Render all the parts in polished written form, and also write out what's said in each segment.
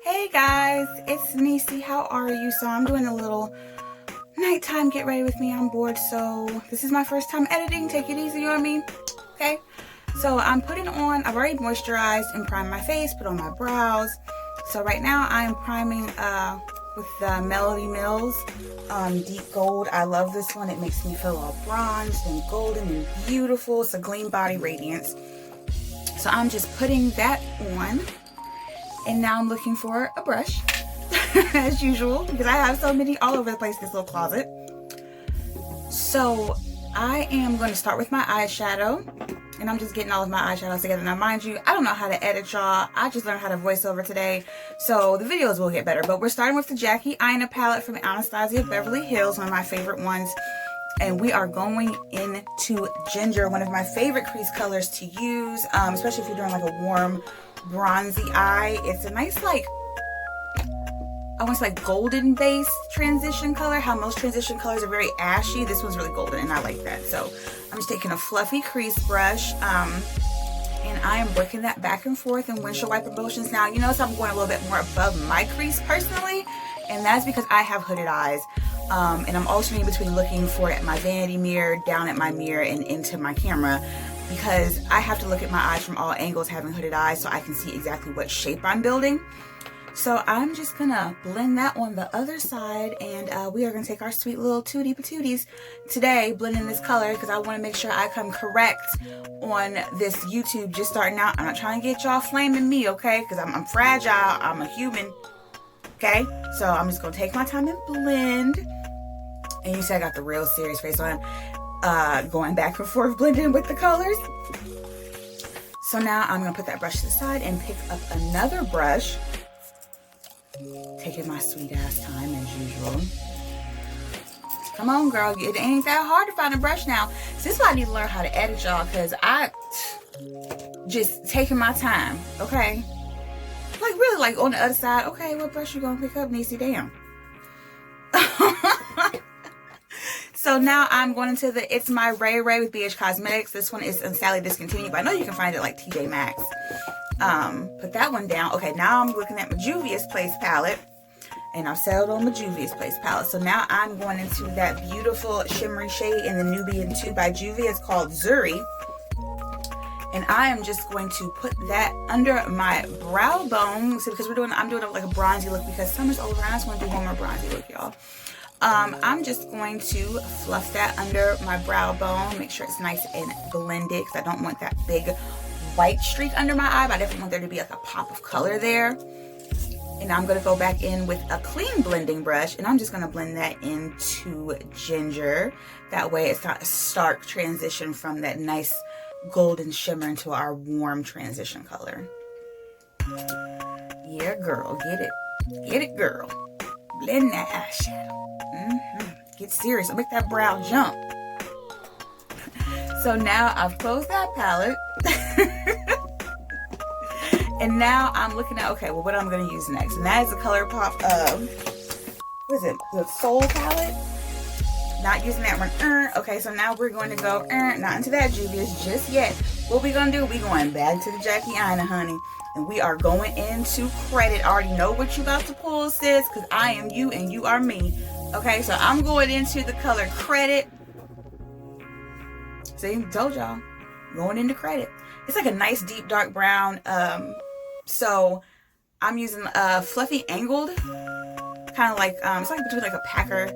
Hey guys, it's Niecy. How are you? So I'm doing a little nighttime get ready with me. I'm bored, so this is my first time editing. Take it easy on me, okay? So I'm putting on, I've already moisturized and primed my face, put on my brows. So right now I'm priming with the Melody Mills Deep Gold. I love this one. It makes me feel all bronzed and golden and beautiful. It's a Gleam Body Radiance. So I'm just putting that on. And now I'm looking for a brush, as usual, because I have so many all over the place in this little closet. So I am going to start with my eyeshadow, and I'm just getting all of my eyeshadows together. Now, mind you, I don't know how to edit, y'all. I just learned how to voice over today, so the videos will get better. But we're starting with the Jackie Aina palette from Anastasia Beverly Hills, one of my favorite ones. And we are going into Ginger, one of my favorite crease colors to use, especially if you're doing like a warm, bronzy eye. It's a nice, like, I want to say like golden based transition color. How most transition colors are very ashy. This one's really golden and I like that. So I'm just taking a fluffy crease brush and I am working that back and forth in windshield wiper motions. Now, you notice I'm going a little bit more above my crease personally, and that's because I have hooded eyes. And I'm alternating between looking for it at my vanity mirror, down at my mirror, and into my camera, because I have to look at my eyes from all angles having hooded eyes so I can see exactly what shape I'm building. So I'm just gonna blend that on the other side, and we are gonna take our sweet little tootie patooties today, blending this color, because I want to make sure I come correct on this YouTube just starting out. I'm not trying to get y'all flaming me, okay? Because I'm fragile, I'm a human, okay? So I'm just gonna take my time and blend. And you see I got the real serious face on, going back and forth blending with the colors. So now I'm gonna put that brush to the side and pick up another brush, taking my sweet ass time as usual. Come on, girl, it ain't that hard to find a brush now. So this is why I need to learn how to edit, y'all, because I just taking my time, okay? Like really, like on the other side, okay, what brush you gonna pick up, Niecy? Damn. So now I'm going into the It's My Ray Ray with BH Cosmetics. This one is sadly discontinued, but I know you can find it like TJ Maxx. Put that one down. Okay, now I'm looking at my Juvia's Place palette, and I've settled on my Juvia's Place palette. So now I'm going into that beautiful shimmery shade in the Nubian 2 by Juvia. It's called Zuri. And I am just going to put that under my brow bone. So because I'm doing like a bronzy look because summer's over. I just want to do one more bronzy look, y'all. I'm just going to fluff that under my brow bone, make sure it's nice and blended, because I don't want that big white streak under my eye, but I definitely want there to be like a pop of color there. And I'm going to go back in with a clean blending brush, and I'm just going to blend that into Ginger. That way it's not a stark transition from that nice golden shimmer into our warm transition color. Yeah, girl, get it. Get it, girl. Blend that eyeshadow. Get serious. I'll make that brow jump. So now I've closed that palette. And now I'm looking at, okay, well, what I'm going to use next. And that is the ColourPop of, what is it? The Soul palette. Not using that one. Okay, so now we're going to go, not into that Juvia's just yet. What we going to do, we going back to the Jackie Aina, honey. And we are going into Credit. I already know what you about to pull, sis, because I am you and you are me. Okay, so I'm going into the color Credit. See, told y'all. Going into Credit. It's like a nice deep dark brown. So I'm using a fluffy angled, kind of like, it's like between like a packer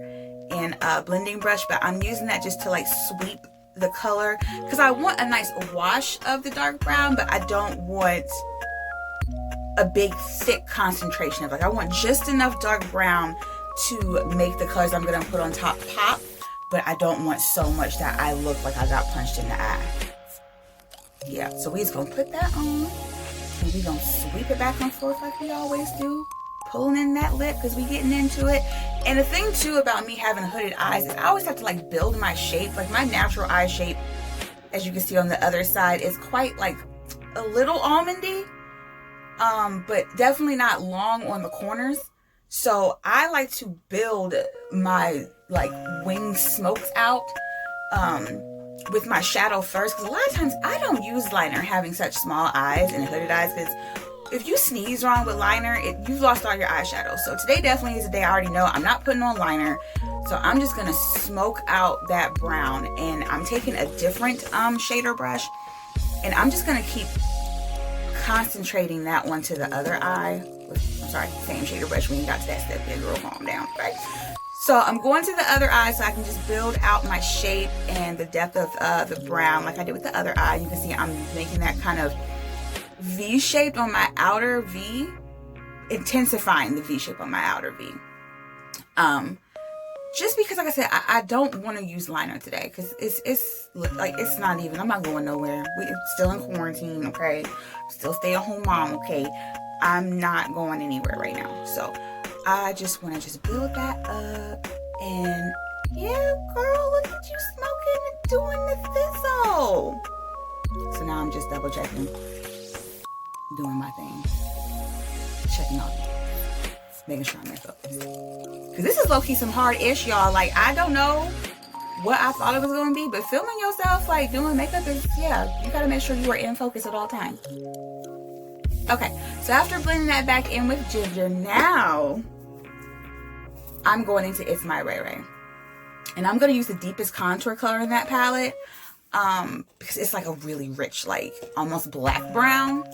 and a blending brush, but I'm using that just to like sweep the color, because I want a nice wash of the dark brown, but I don't want a big thick concentration of, like, I want just enough dark brown to make the colors I'm gonna put on top pop, but I don't want so much that I look like I got punched in the eye. Yeah, so we're just gonna put that on, and we're gonna sweep it back and forth like we always do, pulling in that lip because we getting into it. And the thing too about me having hooded eyes is I always have to like build my shape. Like my natural eye shape, as you can see on the other side, is quite like a little almondy, but definitely not long on the corners. So I like to build my like wing smokes out with my shadow first, because a lot of times I don't use liner having such small eyes and hooded eyes, because if you sneeze wrong with liner, you've lost all your eyeshadow. So today definitely is a day I already know I'm not putting on liner. So I'm just gonna smoke out that brown, and I'm taking a different shader brush, and I'm just gonna keep concentrating that one to the other eye. I'm sorry, same shader brush. We ain't got to that step yet, girl. Calm down, right? So I'm going to the other eye so I can just build out my shape and the depth of the brown like I did with the other eye. You can see I'm making that kind of V shape on my outer V, intensifying the V shape on my outer V. Just because, like I said, I don't want to use liner today because it's like, it's not even, I'm not going nowhere. We're still in quarantine, okay? Still stay at home mom, okay? I'm not going anywhere right now. So I just want to just build that up, and yeah, girl, look at you smoking and doing the thizzle. So now I'm just double checking, doing my thing, checking off, making sure I'm in focus. Cause this is low-key some hard-ish, y'all. Like, I don't know what I thought it was gonna be, but filming yourself like doing makeup is, yeah, you gotta make sure you are in focus at all times. Okay, so after blending that back in with ginger, now I'm going into It's My Ray Ray. And I'm gonna use the deepest contour color in that palette, because it's like a really rich, like almost black brown.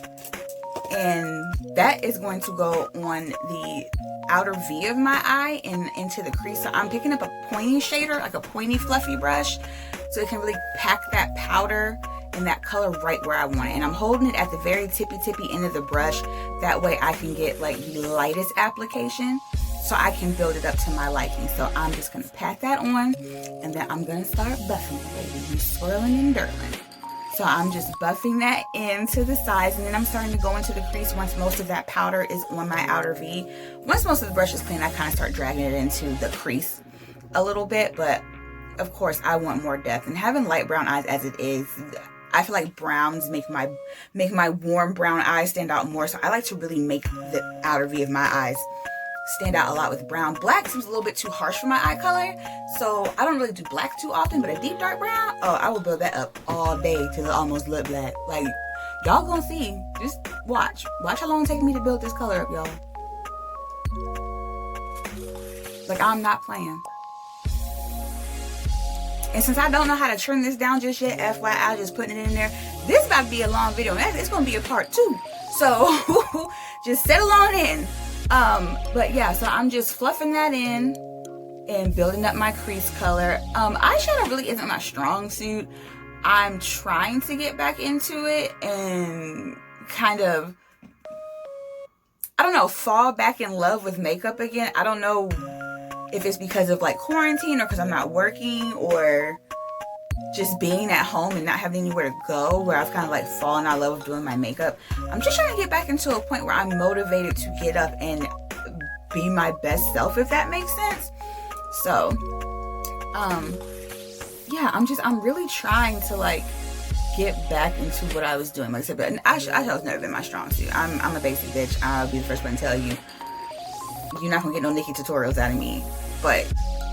And that is going to go on the outer V of my eye and into the crease. So I'm picking up a pointy shader, like a pointy fluffy brush, so it can really pack that powder and that color right where I want it. And I'm holding it at the very tippy end of the brush. That way I can get like the lightest application, so I can build it up to my liking. So I'm just gonna pat that on, and then I'm gonna start buffing it, baby. You swirling and dirling. So I'm just buffing that into the sides, and then I'm starting to go into the crease once most of that powder is on my outer V. Once most of the brush is clean, I kind of start dragging it into the crease a little bit, but of course I want more depth. And having light brown eyes as it is, I feel like browns make my warm brown eyes stand out more. So I like to really make the outer V of my eyes stand out a lot with brown. Black seems a little bit too harsh for my eye color, so I don't really do black too often, but a deep dark brown, oh, I will build that up all day till it almost look black. Like, y'all gonna see. Just watch how long it takes me to build this color up, y'all. Like, I'm not playing. And since I don't know how to trim this down just yet, FYI, just putting it in there, this is about to be a long video, and it's gonna be a part 2, so just settle on in. But yeah, so I'm just fluffing that in and building up my crease color. Eyeshadow really isn't my strong suit. I'm trying to get back into it and kind of, I don't know, fall back in love with makeup again. I don't know if it's because of like quarantine or because I'm not working, or just being at home and not having anywhere to go, where I've kind of like fallen out of love with doing my makeup. I'm just trying to get back into a point where I'm motivated to get up and be my best self, if that makes sense. So, yeah, I'm really trying to like get back into what I was doing. Like I said, but eyeshadow's never been my strong suit. I'm a basic bitch. I'll be the first one to tell you, you're not gonna get no Nikki tutorials out of me, but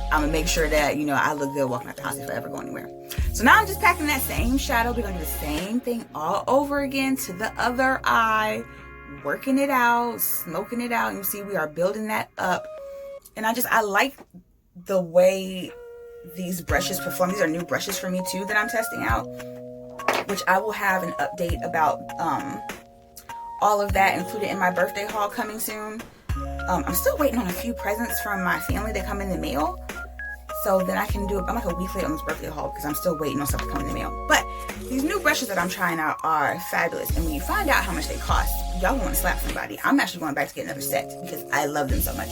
I'm gonna make sure that, you know, I look good walking out the house if I ever go anywhere. So now I'm just packing that same shadow. We're gonna do the same thing all over again to the other eye, working it out, smoking it out. You see, we are building that up. And I like the way these brushes perform. These are new brushes for me too that I'm testing out, which I will have an update about all of that included in my birthday haul coming soon. I'm still waiting on a few presents from my family that come in the mail. So then I can do it. I'm like a week late on this birthday haul because I'm still waiting on stuff to come in the mail. But these new brushes that I'm trying out are fabulous. And when you find out how much they cost, y'all want to slap somebody. I'm actually going back to get another set because I love them so much.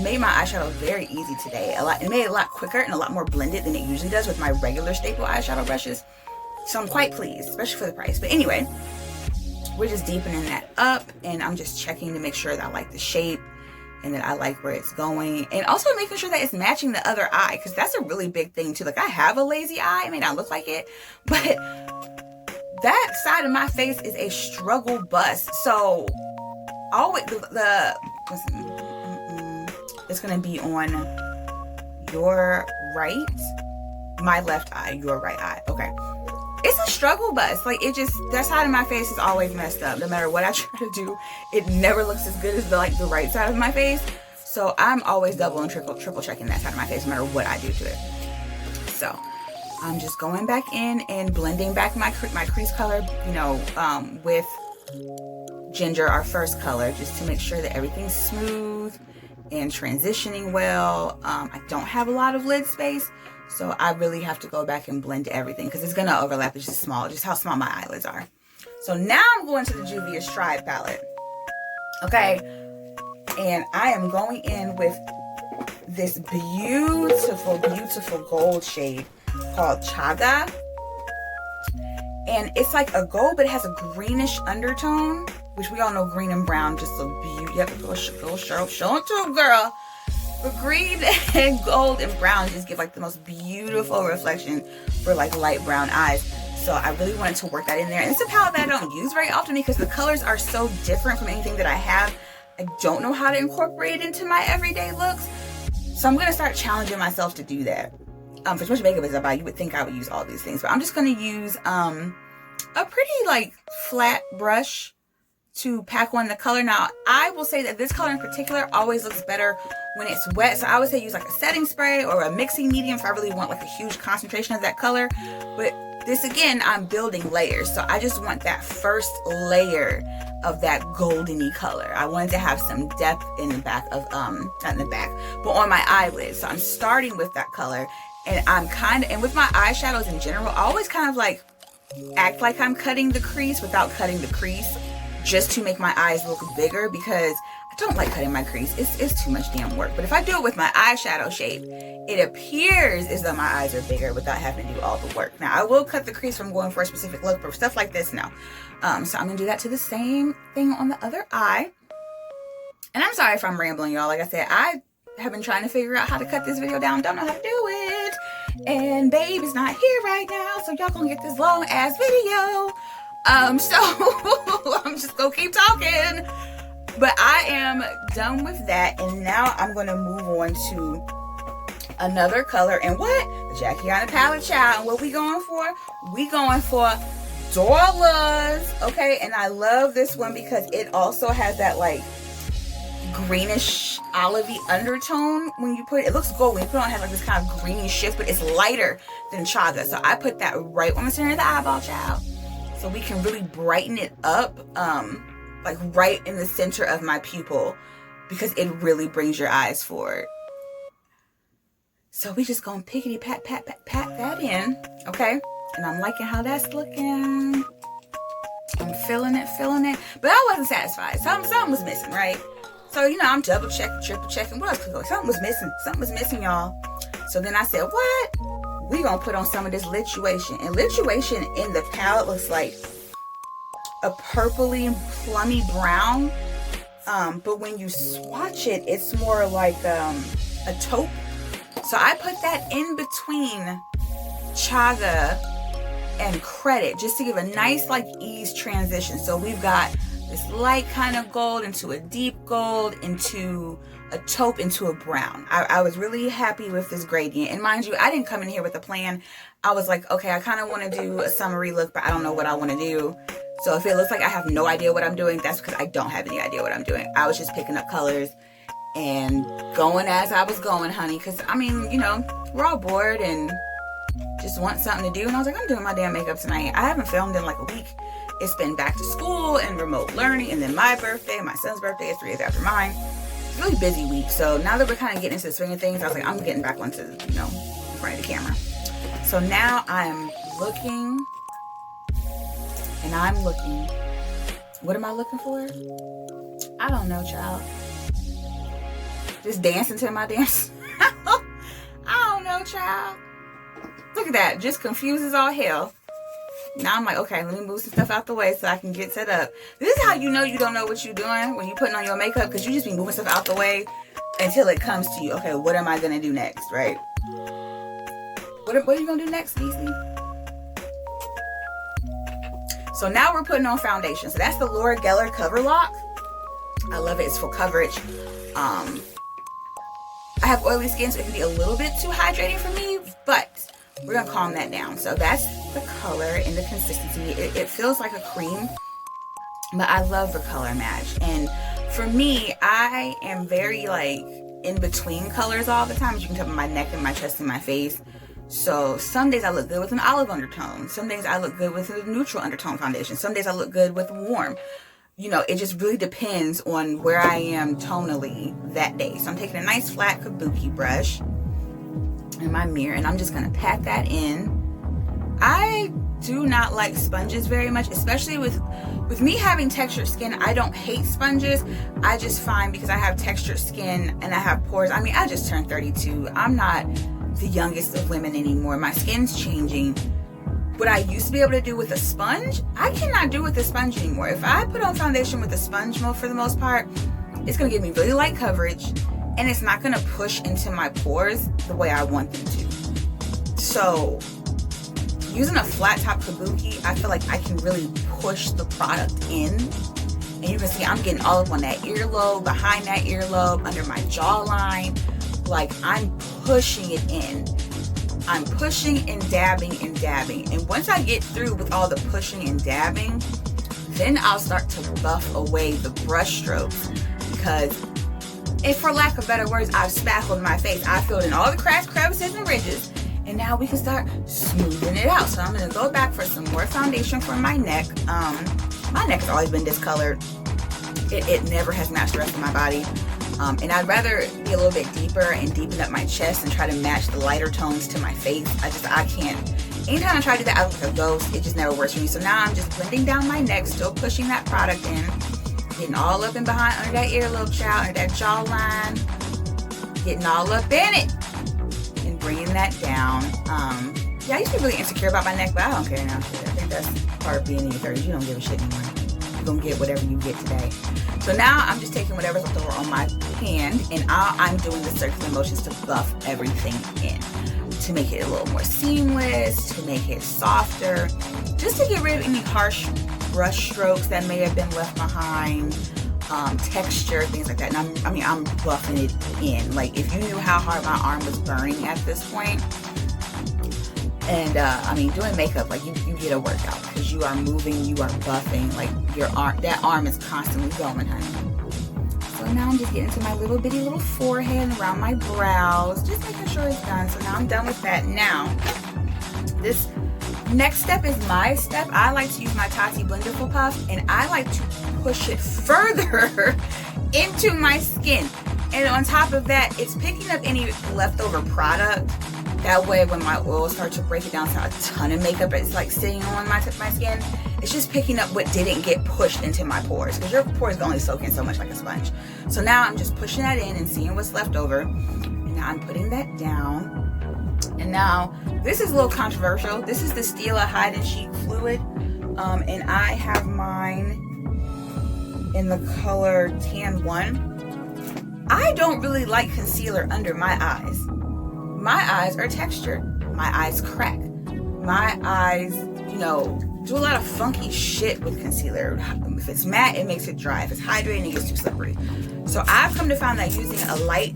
Made my eyeshadow very easy today. It made it a lot quicker and a lot more blended than it usually does with my regular staple eyeshadow brushes. So I'm quite pleased, especially for the price. But anyway, we're just deepening that up, and I'm just checking to make sure that I like the shape and that I like where it's going, and also making sure that it's matching the other eye, because that's a really big thing too. Like, I have a lazy eye. It may not look like it, but that side of my face is a struggle bus. So always it's gonna be on your right, my left eye, your right eye. Okay. it's a struggle bust. Like, it just, that side of my face is always messed up. No matter what I try to do, it never looks as good as the right side of my face. So I'm always double and triple checking that side of my face no matter what I do to it. So I'm just going back in and blending back my crease color, you know, with Ginger, our first color, just to make sure that everything's smooth and transitioning well. I don't have a lot of lid space, so I really have to go back and blend everything because it's gonna overlap. It's just small, just how small my eyelids are. So now I'm going to the Juvia Stride palette. Okay, and I am going in with this beautiful, beautiful gold shade called Chaga. And it's like a gold, but it has a greenish undertone, which we all know green and brown just look beautiful. You have to go show it to them, girl. But green and gold and brown just give like the most beautiful reflection for like light brown eyes. So I really wanted to work that in there. And it's a palette that I don't use very often because the colors are so different from anything that I have. I don't know how to incorporate it into my everyday looks. So I'm going to start challenging myself to do that. For as much makeup as I buy, you would think I would use all these things. But I'm just going to use a pretty like flat brush to pack on the color. Now, I will say that this color in particular always looks better when it's wet. So I would say use like a setting spray or a mixing medium if I really want like a huge concentration of that color. But this, again, I'm building layers. So I just want that first layer of that goldeny color. I wanted to have some depth in the back of, not in the back, but on my eyelids. So I'm starting with that color. And I'm and with my eyeshadows in general, I always kind of like act like I'm cutting the crease without cutting the crease, just to make my eyes look bigger, because I don't like cutting my crease. It's too much damn work. But if I do it with my eyeshadow shape, it appears as though my eyes are bigger without having to do all the work. Now, I will cut the crease from going for a specific look, but for stuff like this, no. So I'm gonna do that to the same thing on the other eye. And I'm sorry if I'm rambling, y'all. Like I said, I have been trying to figure out how to cut this video down, don't know how to do it. And babe is not here right now, so y'all gonna get this long ass video. So I'm just gonna keep talking. But I am done with that, and now I'm gonna move on to another color. And what? The Jackie Aina palette, child. And what we going for? We going for Dorla's. Okay, and I love this one because it also has that like greenish olivey undertone when you put it. It looks gold when you put it on. It has like this kind of greeny shift, but it's lighter than Chaga. So I put that right on the center of the eyeball, child, so we can really brighten it up, like right in the center of my pupil, because it really brings your eyes forward. So we just gonna pickety pat that in, okay? And I'm liking how that's looking. I'm feeling it, but I wasn't satisfied. Something was missing, right? So, you know, I'm double checking, triple checking. What else could go? Something was missing, y'all. So then I said, what? We gonna put on some of this Lituation. And Lituation in the palette looks like a purpley, plummy brown. But when you swatch it, it's more like a taupe. So I put that in between Chaga and Credit, just to give a nice like ease transition. So we've got this light kind of gold into a deep gold, into a taupe, into a brown. I was really happy with this gradient. And mind you, I didn't come in here with a plan. I was like, okay, I kind of want to do a summery look, but I don't know what I want to do. So if it looks like I have no idea what I'm doing, that's because I don't have any idea what I'm doing. I was just picking up colors and going as I was going, honey. Because, I mean, you know, we're all bored and just want something to do. And I was like, I'm doing my damn makeup tonight. I haven't filmed in like a week. It's been back to school and remote learning, and then my birthday, my son's birthday is 3 days after mine. It's a really busy week. So now that we're kind of getting into the swing of things, I was like, I'm getting back onto, you know, in front of the camera. So now I'm looking, and I'm looking. What am I looking for? I don't know, child. Just dancing to my dance. I don't know, child. Look at that. Just confused as all hell. Now I'm like, okay, let me move some stuff out the way so I can get set up. This is how you know you don't know what you're doing when you're putting on your makeup, because you just be moving stuff out the way until it comes to you. Okay, what am I going to do next, right? What are you going to do next, Neecey? So now we're putting on foundation. So that's the Laura Geller Cover Lock. I love it. It's for coverage. I have oily skin, so it can be a little bit too hydrating for me, but we're going to calm that down. So that's the color and the consistency. It feels like a cream, but I love the color match. And for me, I am very like in between colors all the time, as you can tell by my neck and my chest and my face. So some days I look good with an olive undertone. Some days I look good with a neutral undertone foundation. Some days I look good with warm. You know, it just really depends on where I am tonally that day. So I'm taking a nice flat kabuki brush in my mirror, and I'm just gonna pat that in. I do not like sponges very much, especially with me having textured skin. I don't hate sponges. I just find, because I have textured skin and I have pores. I mean, I just turned 32. I'm not the youngest of women anymore. My skin's changing. What I used to be able to do with a sponge, I cannot do with a sponge anymore. If I put on foundation with a sponge, for the most part, it's gonna give me really light coverage, and it's not gonna push into my pores the way I want them to. So using a flat top kabuki, I feel like I can really push the product in. And you can see I'm getting all up on that earlobe, behind that earlobe, under my jawline. Like, I'm pushing it in. I'm pushing and dabbing and dabbing. And once I get through with all the pushing and dabbing, then I'll start to buff away the brush strokes. Because, and for lack of better words, I've spackled my face. I filled in all the cracks, crevices, and ridges. And now we can start smoothing it out. So I'm going to go back for some more foundation for my neck. My neck has always been discolored. It never has matched the rest of my body. And I'd rather be a little bit deeper and deepen up my chest and try to match the lighter tones to my face. I can't. Anytime I try to do that, I look like a ghost. It just never works for me. So now I'm just blending down my neck, still pushing that product in, getting all up and behind under that earlobe, child, under that jawline, getting all up in it, and bringing that down. Yeah, I used to be really insecure about my neck, but I don't care now. I think that's part of being in your 30s. You don't give a shit anymore. You're gonna get whatever you get today. So now I'm just taking whatever's left over on my hand, and I'm doing the circular motions to buff everything in, to make it a little more seamless, to make it softer, just to get rid of any harsh brush strokes that may have been left behind, texture, things like that. And I'm buffing it in. Like, if you knew how hard my arm was burning at this point, and doing makeup, like, you get a workout because you are moving, you are buffing, like, your arm, that arm is constantly going, honey. So now I'm just getting to my little bitty little forehead and around my brows, just making sure it's done. So now I'm done with that. Now, this next step is my step. I like to use my Tati Blendful Puff, and I like to push it further into my skin. And on top of that, it's picking up any leftover product. That way, when my oils start to break it down to a ton of makeup it's like sitting on my skin, it's just picking up what didn't get pushed into my pores, because your pores can only soak in so much like a sponge. So now I'm just pushing that in and seeing what's left over. And now I'm putting that down. And now, this is a little controversial. This is the Stila Hide and Chic Fluid. And I have mine in the color Tan 1. I don't really like concealer under my eyes. My eyes are textured. My eyes crack. My eyes, do a lot of funky shit with concealer. If it's matte, it makes it dry. If it's hydrating, it gets too slippery. So I've come to find that using a light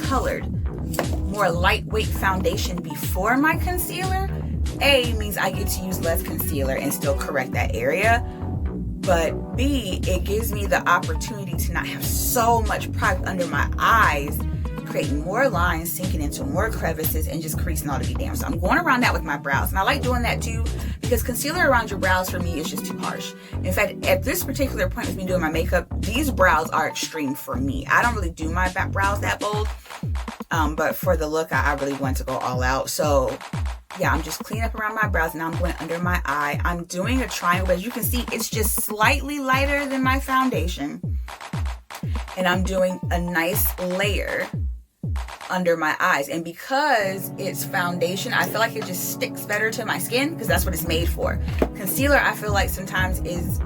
colored, more lightweight foundation before my concealer, A, means I get to use less concealer and still correct that area. But B, it gives me the opportunity to not have so much product under my eyes, creating more lines, sinking into more crevices, and just creasing all to be damn. So I'm going around that with my brows. And I like doing that too, because concealer around your brows for me is just too harsh. In fact, at this particular point with me doing my makeup, these brows are extreme for me. I don't really do my brows that bold. But for the look, I really want to go all out. So yeah, I'm just cleaning up around my brows, and now I'm going under my eye. I'm doing a triangle, but as you can see, it's just slightly lighter than my foundation. And I'm doing a nice layer under my eyes. And because it's foundation, I feel like it just sticks better to my skin, because that's what it's made for. Concealer, I feel like sometimes is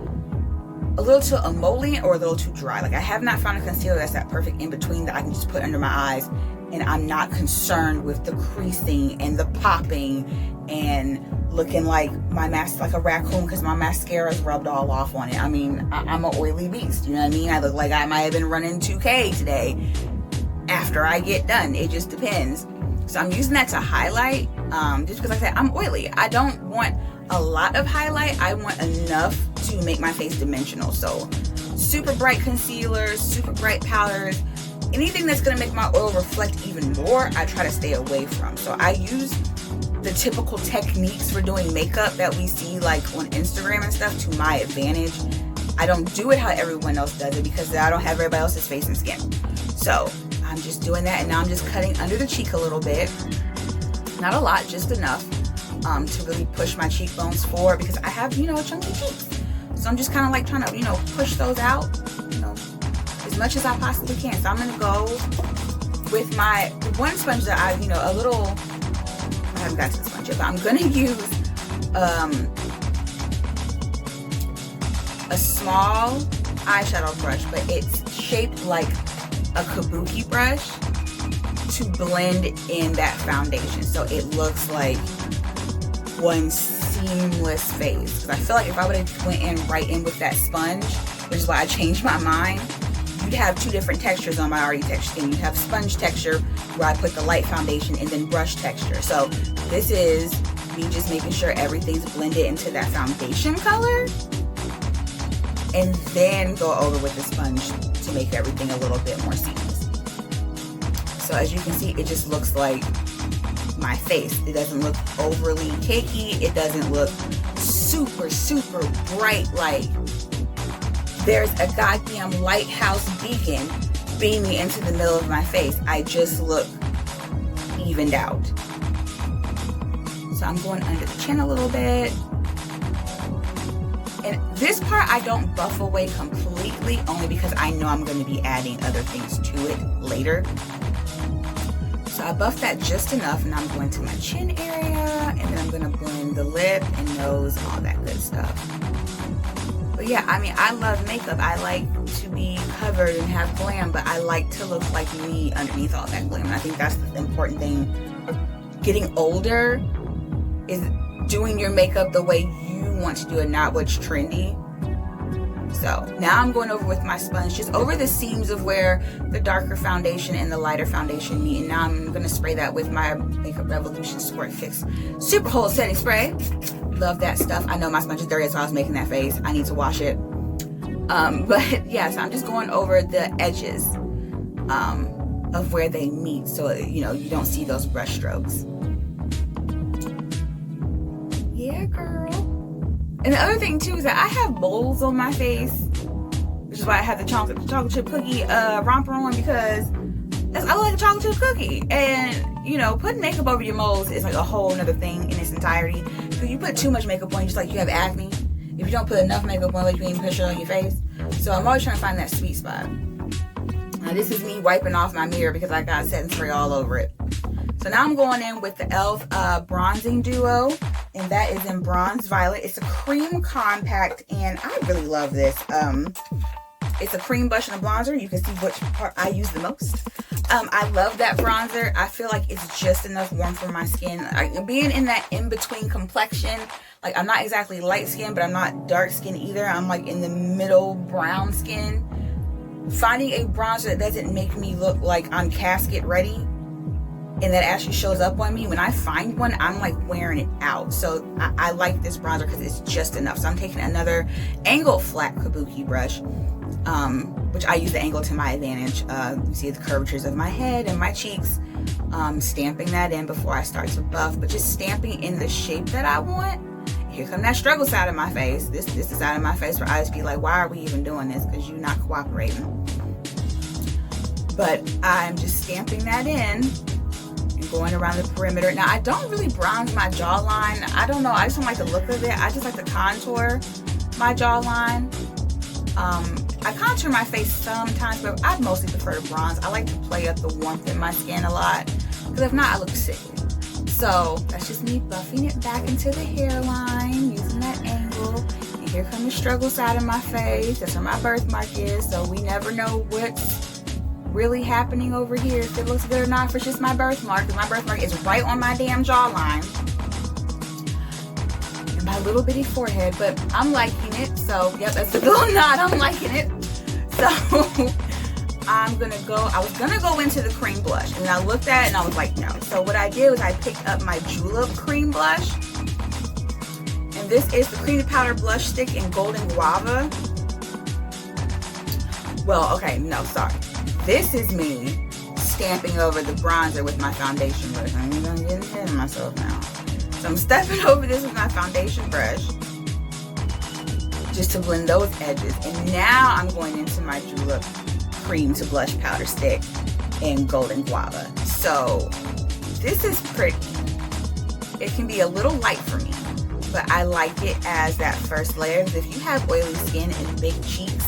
a little too emollient or a little too dry. Like, I have not found a concealer that's that perfect in between that I can just put under my eyes, and I'm not concerned with the creasing and the popping and looking like my mask like a raccoon because my mascara is rubbed all off on it. I'm an oily beast, you know what I mean? I look like I might have been running 2K today after I get done. It just depends. So I'm using that to highlight, just because like I said, I'm oily. I don't want a lot of highlight. I want enough to make my face dimensional. So super bright concealers, super bright powders, anything that's gonna make my oil reflect even more, I try to stay away from. So I use the typical techniques for doing makeup that we see like on Instagram and stuff to my advantage. I don't do it how everyone else does it because I don't have everybody else's face and skin. So I'm just doing that, and now I'm just cutting under the cheek a little bit. Not a lot, just enough to really push my cheekbones forward because I have, you know, chunky cheeks. So I'm just kind of like trying to, you know, push those out, you know, as much as I possibly can. So I'm going to go with my one sponge that I, you know, I haven't got to the sponge yet, but I'm going to use a small eyeshadow brush, but it's shaped like a kabuki brush to blend in that foundation so it looks like one seamless face. Because I feel like if I would have went in right in with that sponge, which is why I changed my mind, you'd have two different textures on my already textured skin. You'd have sponge texture where I put the light foundation, and then brush texture. So this is me just making sure everything's blended into that foundation color, and then go over with the sponge to make everything a little bit more seamless. So as you can see, it just looks like my face. It doesn't look overly cakey. It doesn't look super, super bright like there's a goddamn lighthouse beacon beaming into the middle of my face. I just look evened out. So I'm going under the chin a little bit. And this part I don't buff away completely, only because I know I'm going to be adding other things to it later. So I buffed that just enough, and I'm going to my chin area, and then I'm going to blend the lip and nose and all that good stuff. But yeah, I mean, I love makeup. I like to be covered and have glam, but I like to look like me underneath all that glam. And I think that's the important thing. Getting older is doing your makeup the way you want to do it, not what's trendy. So now I'm going over with my sponge, just over the seams of where the darker foundation and the lighter foundation meet. And now I'm going to spray that with my Makeup Revolution Squirt Fix Super Hold Setting Spray. Love that stuff. I know my sponge is dirty, so I was making that face. I need to wash it. But yeah, so I'm just going over the edges of where they meet, so you know you don't see those brush strokes. Yeah, girl. And the other thing too is that I have moles on my face, which is why I have the chocolate chip cookie romper on, because I look like a chocolate chip cookie. And you know, putting makeup over your moles is like a whole nother thing in its entirety. Because you put too much makeup on, just like you have acne. If you don't put enough makeup on, like you can't even put it on your face. So I'm always trying to find that sweet spot. Now this is me wiping off my mirror because I got setting spray all over it. So now I'm going in with the e.l.f. Bronzing Duo, and that is in Bronze Violet. It's a cream compact, and I really love this. It's a cream blush and a bronzer. You can see which part I use the most. I love that bronzer. I feel like it's just enough warm for my skin. Being in that in-between complexion, like I'm not exactly light skin, but I'm not dark skin either. I'm like in the middle brown skin. Finding a bronzer that doesn't make me look like I'm casket ready and that actually shows up on me, when I find one, I'm like wearing it out. So I like this bronzer because it's just enough. So I'm taking another angled flat kabuki brush, which I use the angle to my advantage. You see the curvatures of my head and my cheeks. Stamping that in before I start to buff, but just stamping in the shape that I want. Here come that struggle side of my face. This is the side of my face where I just be like, why are we even doing this? Because you're not cooperating. But I'm just stamping that in and going around the perimeter. Now, I don't really bronze my jawline. I don't know. I just don't like the look of it. I just like to contour my jawline. I contour my face sometimes, but I mostly prefer to bronze. I like to play up the warmth in my skin a lot, because if not, I look sickly. So that's just me buffing it back into the hairline, using that angle. And here comes the struggle side of my face. That's where my birthmark is. So we never know what's really happening over here, if it looks good or not, if it's just my birthmark. Because my birthmark is right on my damn jawline and my little bitty forehead. But I'm liking it. So yep, that's a little nod. I'm liking it. So I was gonna go into the cream blush, and I looked at it and I was like, no. So what I did was I picked up my Julep cream blush, and this is the cream powder blush stick in Golden Guava. Well, okay, no, sorry. This is me stamping over the bronzer with my foundation brush. I'm getting ahead of myself now. So I'm stepping over this with my foundation brush just to blend those edges. And now I'm going into my Julep cream to blush powder stick in Golden Guava. So this is pretty. It can be a little light for me, but I like it as that first layer. If you have oily skin and big cheeks,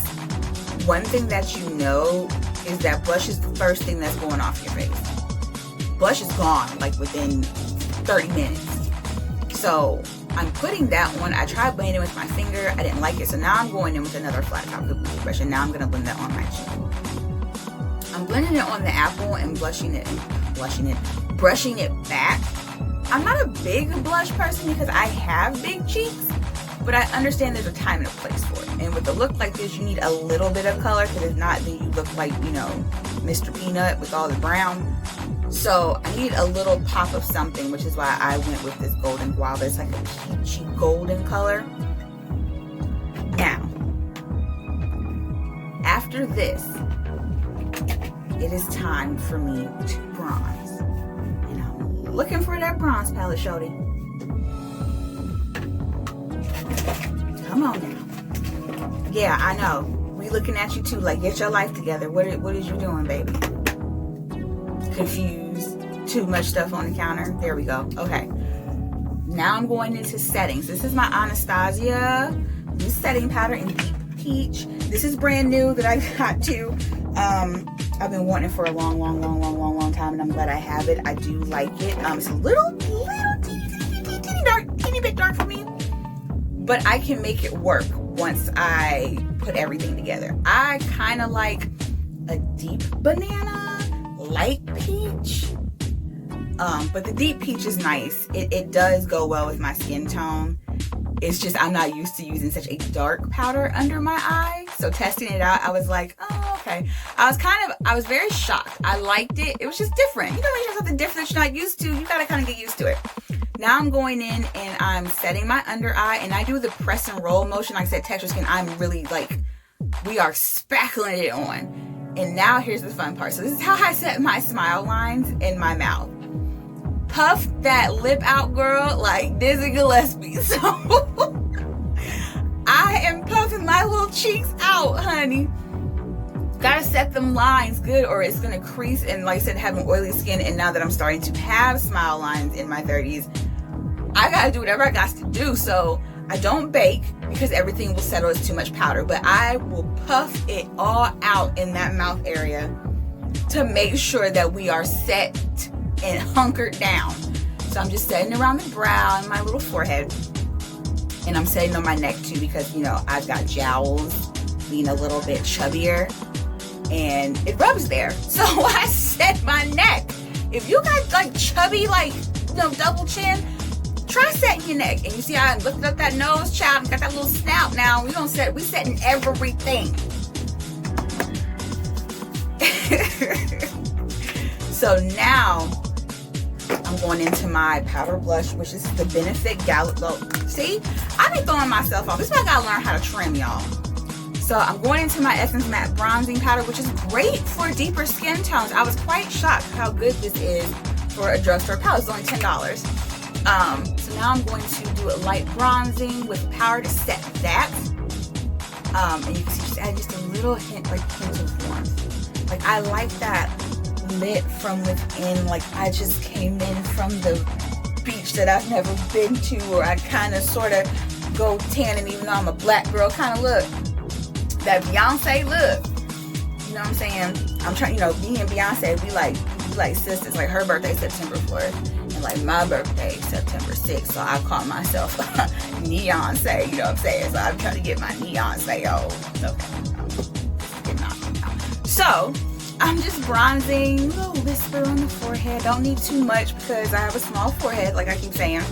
one thing that you know is that blush is the first thing that's going off your face. Blush is gone like within 30 minutes. So I'm putting that one. I tried blending with my finger. I didn't like it. So now I'm going in with another flat top brush, and now I'm going to blend that on my cheek. I'm blending it on the apple and brushing it back. I'm not a big blush person because I have big cheeks, but I understand there's a time and a place for it. And with a look like this, you need a little bit of color, because if not, then you look like, you know, Mr. Peanut with all the brown. So I need a little pop of something, which is why I went with this Golden Guava. It's like a peachy golden color. Now, after this, it is time for me to bronze. And I'm looking for that bronze palette, shorty. Come on now. Yeah, I know. We looking at you too, like, get your life together. What is you doing, baby? Confused. Too much stuff on the counter. There we go. Okay. Now I'm going into settings. This is my Anastasia new setting powder in Deep Peach. This is brand new that I got too. I've been wanting it for a long time, and I'm glad I have it. I do like it. It's a little teeny bit dark for me, but I can make it work once I put everything together. I kind of like a deep banana, light peach, but the deep peach is nice. It does go well with my skin tone. It's just I'm not used to using such a dark powder under my eye. So testing it out, I was like, oh, okay. I was very shocked. I liked it. It was just different. You know, when you have something different that you're not used to, you gotta kind of get used to it. Now I'm going in and I'm setting my under eye, and I do the press and roll motion. Like I said, texture skin, I'm really like, we are spackling it on. And now here's the fun part. So this is how I set my smile lines in my mouth. Puff that lip out, girl, like Dizzy Gillespie. So I am puffing my little cheeks out, honey. Gotta set them lines good, or it's gonna crease. And like I said, having oily skin, and now that I'm starting to have smile lines in my 30s, I gotta do whatever I got to do. So I don't bake because everything will settle as too much powder, but I will puff it all out in that mouth area to make sure that we are set and hunkered down. So I'm just setting around the brow and my little forehead, and I'm setting on my neck too, because you know I've got jowls, being a little bit chubbier, and it rubs there. So I set my neck. If you got like chubby, like, you know, double chin, try setting your neck. And you see I lifted up that nose, child, and got that little snout. Now we setting everything. So now I'm going into my powder blush, which is the Benefit Gallet. See, I've been throwing myself off. This is why I gotta learn how to trim, y'all. So I'm going into my Essence Matte Bronzing Powder, which is great for deeper skin tones. I was quite shocked how good this is for a drugstore palette. It's only $10. So now I'm going to do a light bronzing with powder to set that. And you can see, just add just a little hint of warmth. Like, I like that lit from within. Like, I just came in from the beach that I've never been to, or I kind of sort of go tanning even though I'm a black girl kind of look. That Beyonce look. You know what I'm saying? I'm trying, you know, me and Beyonce, we like sisters. Like, her birthday September 4th, and like my birthday September 6th. So I call myself Neon-say, you know what I'm saying? So I'm trying to get my Neon-say on. Okay. So I'm just bronzing, a little whisper on the forehead. Don't need too much because I have a small forehead, like I keep saying.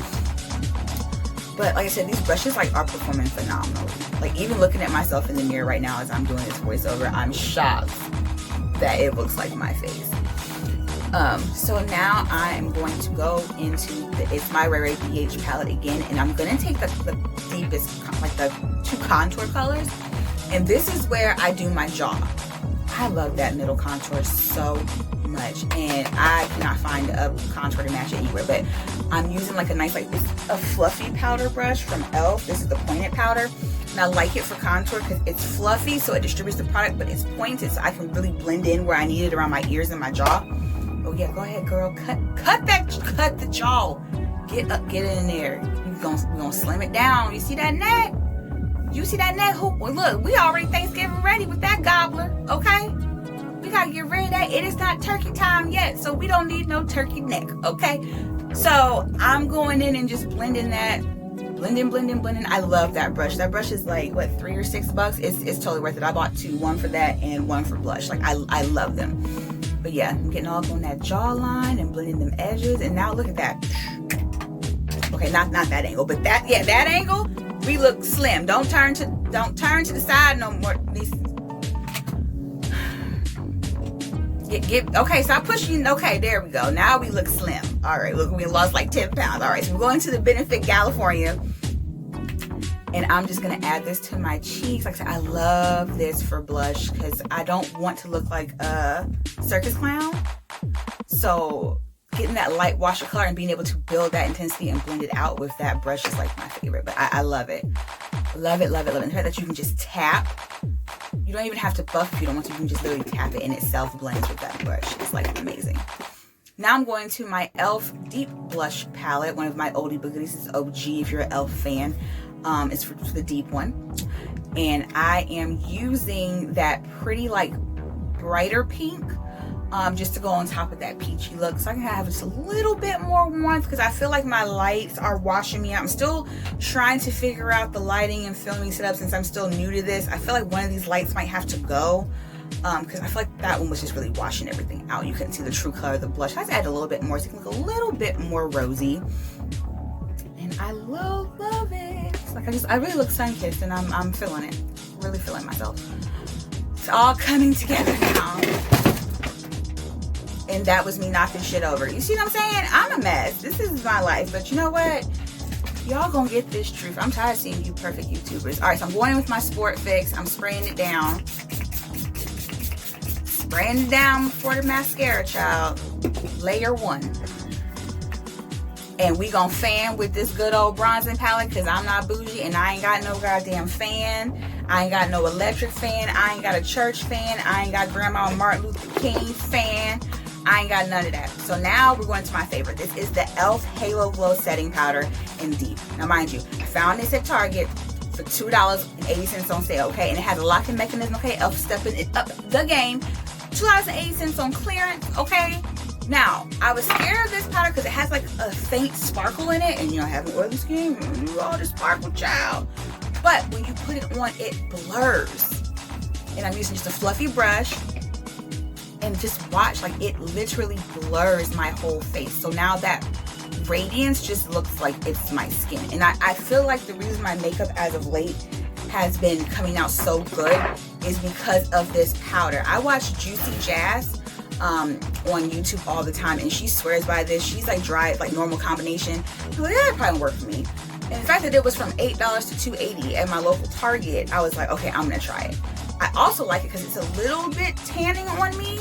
But like I said, these brushes like are performing phenomenally. Like, even looking at myself in the mirror right now as I'm doing this voiceover, I'm shocked that it looks like my face. So now I'm going to go into it's my Ray Ray BH palette again, and I'm gonna take the deepest, like the 2 contour colors, and this is where I do my jaw. I love that middle contour so much, and I cannot find a contour to match it anywhere, but I'm using like a nice, like this, a fluffy powder brush from e.l.f. This is the pointed powder, and I like it for contour because it's fluffy, so it distributes the product, but it's pointed, so I can really blend in where I need it around my ears and my jaw. Oh yeah, go ahead, girl. Cut the jaw. Get up, get in there. We're gonna slim it down. You see that neck? You see that neck? Well, look, we already Thanksgiving ready with that gobbler, okay? We gotta get rid of that. It is not turkey time yet, so we don't need no turkey neck, okay? So I'm going in and just blending that. Blending. I love that brush. That brush is like, what, $3 or $6? It's totally worth it. I bought 2, one for that and one for blush. Like, I love them. But yeah, I'm getting all up on that jawline and blending them edges. And now look at that. Okay, not that angle, but that angle, we look slim. Don't turn to the side no more. Okay, stop pushing. Okay, there we go. Now we look slim. All right, look, we lost like 10 pounds. All right, so we're going to the Benefit California. And I'm just going to add this to my cheeks. Like I said, I love this for blush because I don't want to look like a circus clown. So getting that light wash of color and being able to build that intensity and blend it out with that brush is like my favorite. But I love it. Love it. And the fact that you can just tap. You don't even have to buff if you don't want to. You can just literally tap it and it self-blends with that brush. It's like amazing. Now I'm going to my e.l.f. Deep Blush Palette. One of my oldie but goodies. Is OG if you're an e.l.f. fan. It's for the deep one. And I am using that pretty like brighter pink just to go on top of that peachy look. So I can have just a little bit more warmth because I feel like my lights are washing me out. I'm still trying to figure out the lighting and filming setup since I'm still new to this. I feel like one of these lights might have to go because I feel like that one was just really washing everything out. You couldn't see the true color of the blush. I had to add a little bit more so it can look a little bit more rosy. And I love it. It's like I really look sun-kissed and I'm feeling it. Really feeling myself. It's all coming together now. And that was me knocking shit over. You see what I'm saying? I'm a mess. This is my life. But you know what? Y'all gonna get this truth. I'm tired of seeing you perfect YouTubers. All right, so I'm going in with my Sport Fix. I'm spraying it down. Spraying it down before the mascara, child. Layer 1. And we gonna fan with this good old bronzing palette because I'm not bougie and I ain't got no goddamn fan. I ain't got no electric fan. I ain't got a church fan. I ain't got Grandma Martin Luther King fan. I ain't got none of that. So now we're going to my favorite. This is the e.l.f. Halo Glow Setting Powder in Deep. Now mind you, I found this at Target for $2.80 on sale, okay? And it has a locking mechanism, okay? e.l.f. stepping it up the game. $2.80 on clearance, okay? Now, I was scared of this powder because it has like a faint sparkle in it. And you know, having oily skin, you all this sparkle, child. But when you put it on, it blurs. And I'm using just a fluffy brush. And just watch, like it literally blurs my whole face. So now that radiance just looks like it's my skin. And I feel like the reason my makeup as of late has been coming out so good is because of this powder. I watch Juicy Jazz on YouTube all the time, and she swears by this. She's like dry, like normal combination. I'm like, that probably won't work for me. And the fact that it was from $8 to $2.80 at my local Target, I was like, okay, I'm gonna try it. I also like it because it's a little bit tanning on me.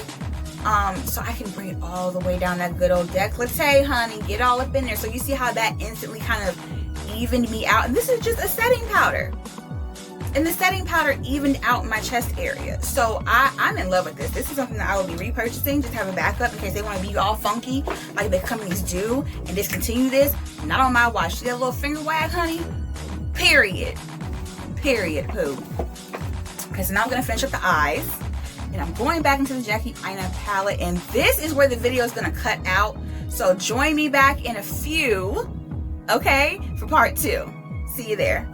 So I can bring it all the way down that good old décolleté, honey. Get all up in there. So you see how that instantly kind of evened me out. And this is just a setting powder. And the setting powder evened out my chest area. So I'm in love with this. This is something that I will be repurchasing. Just have a backup in case they want to be all funky like the companies do and discontinue this. Not on my watch. See that little finger wag, honey? Period. Poo. Okay, so now I'm going to finish up the eyes. And I'm going back into the Jackie Aina palette. And this is where the video is going to cut out. So join me back in a few, okay, for part 2. See you there.